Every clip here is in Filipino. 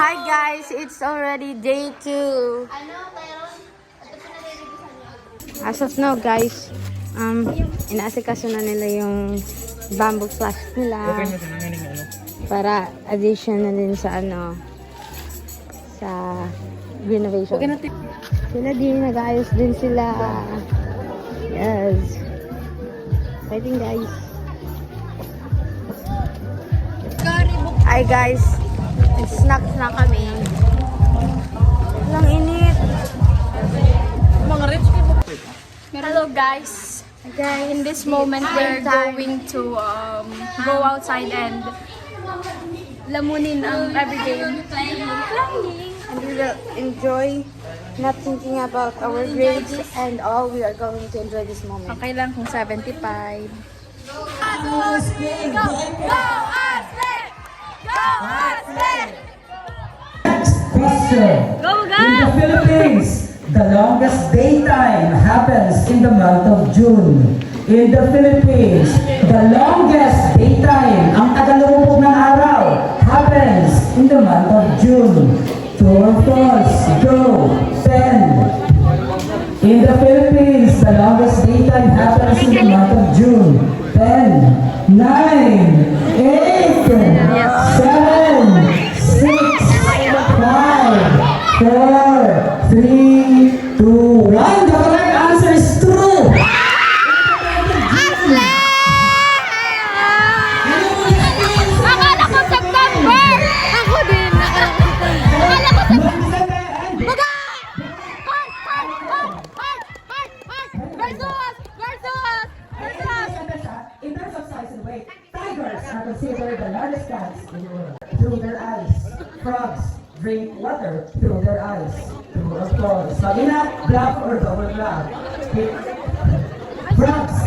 Hi guys, it's already day 2. As of now guys, inaasikaso na nila yung bamboo flash nila para addition na din sa sa renovation. Sila din, nag-ayos din sila. Yes. Exciting guys. Hi guys, snack na kami. Walang init. Mga rich people. Hello guys. Okay. In this moment we're going to go outside and lamunin ang everyday playing. And we will enjoy not thinking about our grades and all. We are going to enjoy this moment. Okay lang kung 75. Question. In the Philippines, the longest daytime happens in the month of June. In the Philippines, the longest daytime, ang tagalumubog ng araw, happens in the month of June. True or false? Go. 10. In the Philippines, the longest daytime happens in the month of June. 10, 9, 8, 7, 6, 5, 4, 3, 2, 1. The correct answer is true. Akala ko September! Ako din! Akala ko September! In terms of size and weight, tigers are considered the largest cats in the world. Through their eyes. Frogs drink water through their eyes. True or false? Magina, black or double black? Frogs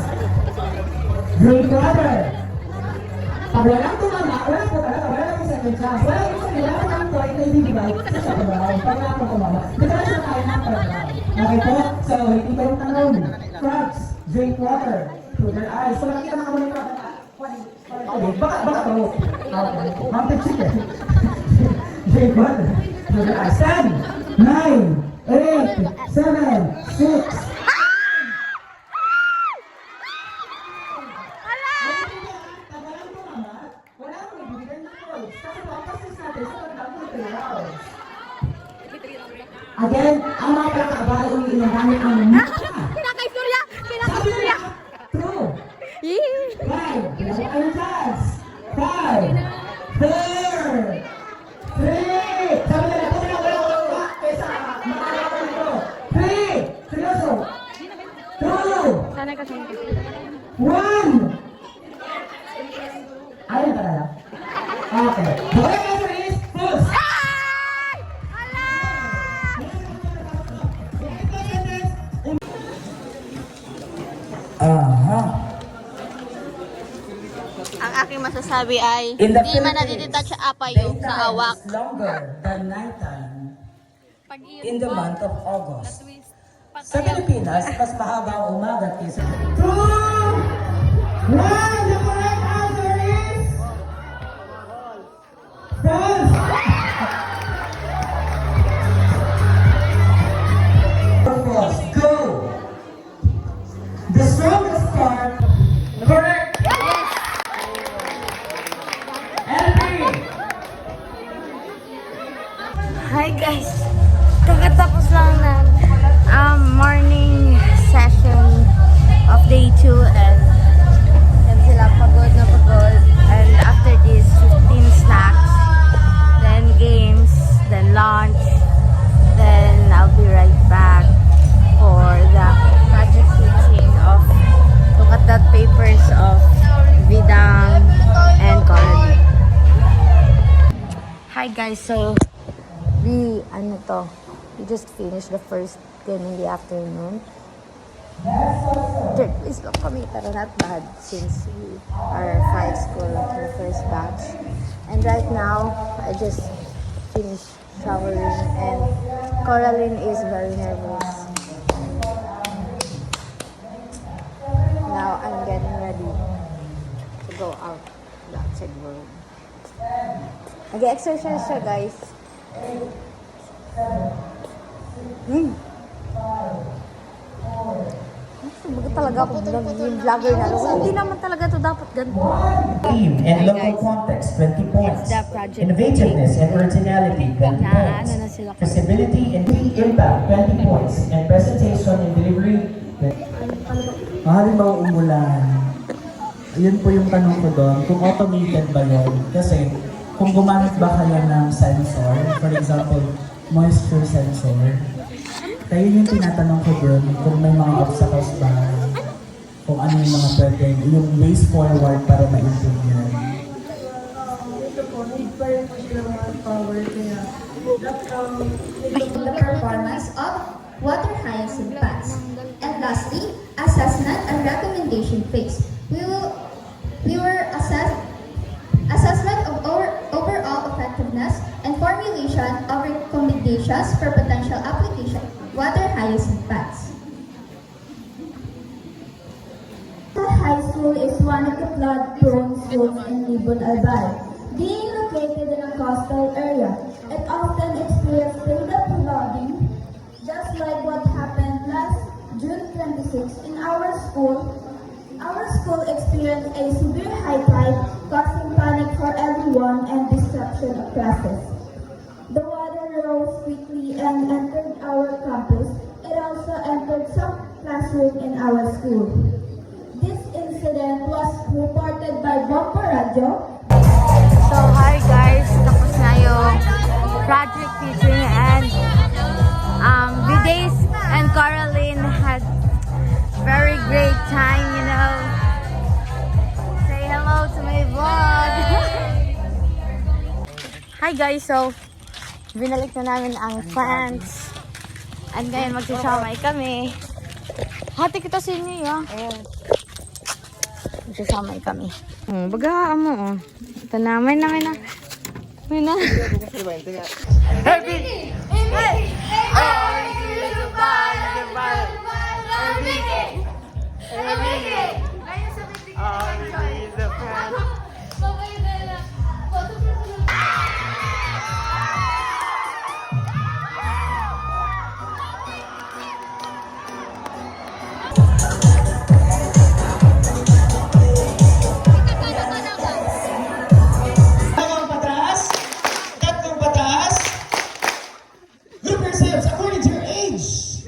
drink water. Pag walang tumama, wala po talaga, wala lang second chance. Wala po sa nila, wala ang point na ibibigay sa second round. Pag wala po tumama, dito na siya kaya ng third round. Okay po? So, hindi kayo tanong. Frogs drink water through their eyes. So, nakita mga muna ito. Baka to. Mountain chicken. Drink water through their eyes. 10, 9, 8, 7, 6, again, ang mga pinakakabali umiinom gamit ang mukha. Pinakaistorya! True. 5, bilang kayo chance. 5, 4, 3, sabi nila, kung wala kaysa makakabali nito. 3, seryoso. 2, Sana kasi 1. Ayaw ka na. Okay. The correct answer is false. Ang aking masasabi ay In the hindi man Philippines, nadidetach sa apayo sa daytime awak. is longer than nighttime in the month of August. Sa Pilipinas, mas mahaba ang umaga kaysa... 2, 1, the correct answer is... False! False. Go! The strongest part... Correct! Hi guys! Kakatapos lang ng morning session of day 2 and yan sila pagod na pagod. And after this, 15 snacks, then games, then lunch, then I'll be right back for the project teaching of look at the papers of Vidang and Coralie. Hi guys, so we just finished the first game in the afternoon. Third place lang kami, pero not bad since we are 5 school in the first batch. And right now, I just finished showering and Coraline is very nervous. Now I'm getting ready to go out the outside world. Nag-exercise siya guys. Baga talaga ako yung vlogger na. Hindi naman talaga to dapat ganito. Theme and Hi, local guys. context, 20 points. It's the project Innovativeness and originality, 20 Na points. ano na sila. Feasibility and impact, 20 points. And presentation and delivery, Halimbawa umulan, yun po yung tanong ko doon, kung automated ba yun? Kasi kung gumamit ba kayo ng sensor, for example, moisture sensor, kayo yung tinatanong ko doon kung may mga obstacles ba, kung ano yung mga pwede, yung ways forward para ma-improve yan. The performance of water hyacinth plants. And lastly, assessment and recommendation phase. We were assessment of our overall effectiveness and formulation of recommendations for potential application. Water hyacinth plants. High School is one of the flood-prone schools in Libon, Albay. Being located in a coastal area, it often experiences build-up flooding, just like what happened last June 26 in our school. Our school experienced a severe high tide, causing panic for everyone and disruption of classes. The water rose quickly and entered our campus. It also entered some classrooms in our school. This incident was reported by Bomba Radio. So, hi guys. Tapos na yung project teaching and Vidays and Caroline had very great time, you know. Say hello to my vlog. Hi guys, so binalik na namin ang plants. And ngayon magsasamay kami. Hati kita sa inyo, ya. Magsasamay kami. Bagaan mo, oh. Ito na, may na. May na. tatlong pataas. Group yourselves according to your age.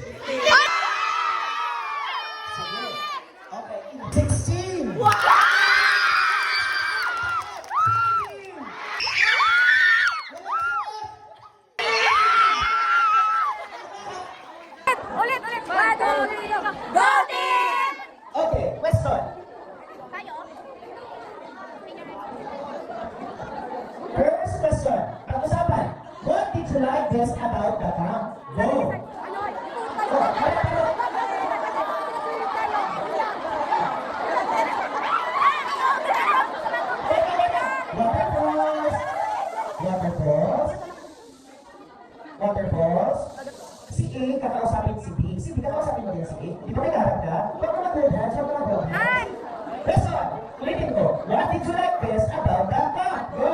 Okay, 16. Ulit. Go team! Okay, question. First question. Pag-usapan. What did you like best about the camp? Go. Waterfalls. Waterfalls. Si A, kakausapin si B. Si B, kakausapin mo din si A. Di ba may kaharap ka? Huwag mo mag-good-hands, huwag mo mag-good-hands. Question. Ulitin ko. What did you like best about the camp? Go.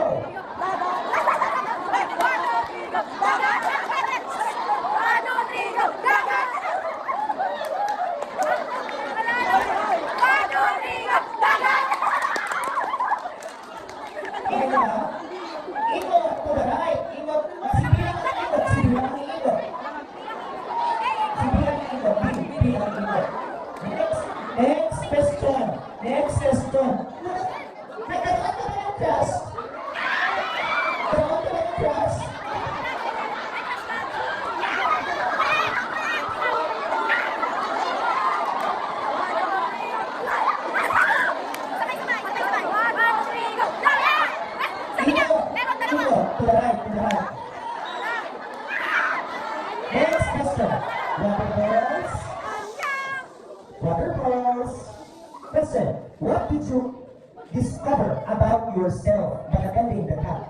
Ikot to the right. Ikot. Si B ang ikot. Si B ang ikot. Si B ang ikot. B ang ikot. Next question. Next question. Nagkaroon ka ba ng class? Nagkaroon ka ba ng class? Ikot. To the right. To the right. Next question. Waterfalls. Waterfalls. Question. What did you discover about yourself by attending the camp?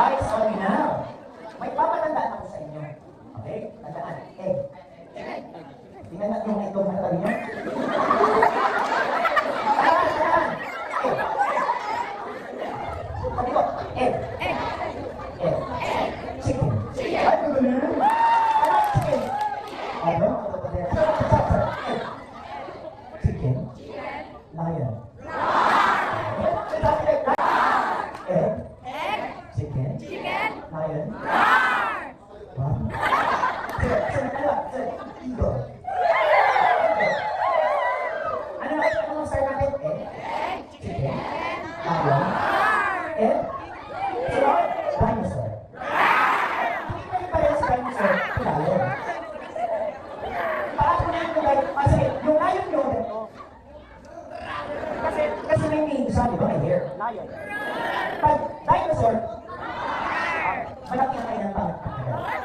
Guys, okay now. May papatandaan ako sa inyo. Okay? Tandaan. Egg. Tingnan natin yung itlog na tabi niyo. Tandaan. Egg. Sabi ko, egg. Egg. Egg. Chicken. Ay, magaling. Ano chicken? Ano? Egg. Chicken. Lion. Egg. Chicken. Lion. What? Eagle. Ano ang start natin? Egg. Chicken. Lion. Egg. Dinosaur. Hindi pa rin pala sa dinosaur. Lion. Paano na yung lion? Sige, yung lion yun. Kasi may name siya, di ba? May hair. Lion. Pag dinosaur, malaki ang kainan pa.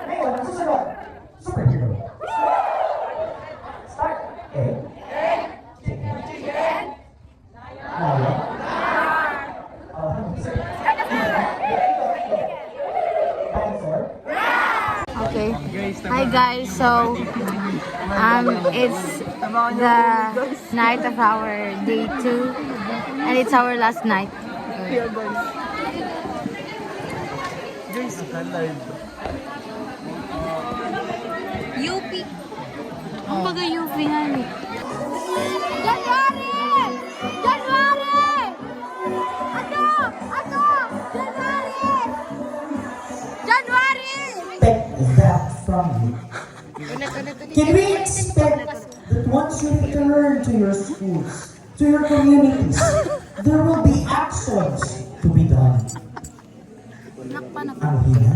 Ngayon, ang susunod, superhero. Start. Egg. Chicken. Lion. Dinosaur. Okay. Hi guys, so it's the night of our day 2 and it's our last night. UP. Ang baga UP nga ni. January! January! Ano? Ano? January! January! Expect that from you. Can we expect that once you return to your schools, to your communities, there will be actions to be done? Ang hina.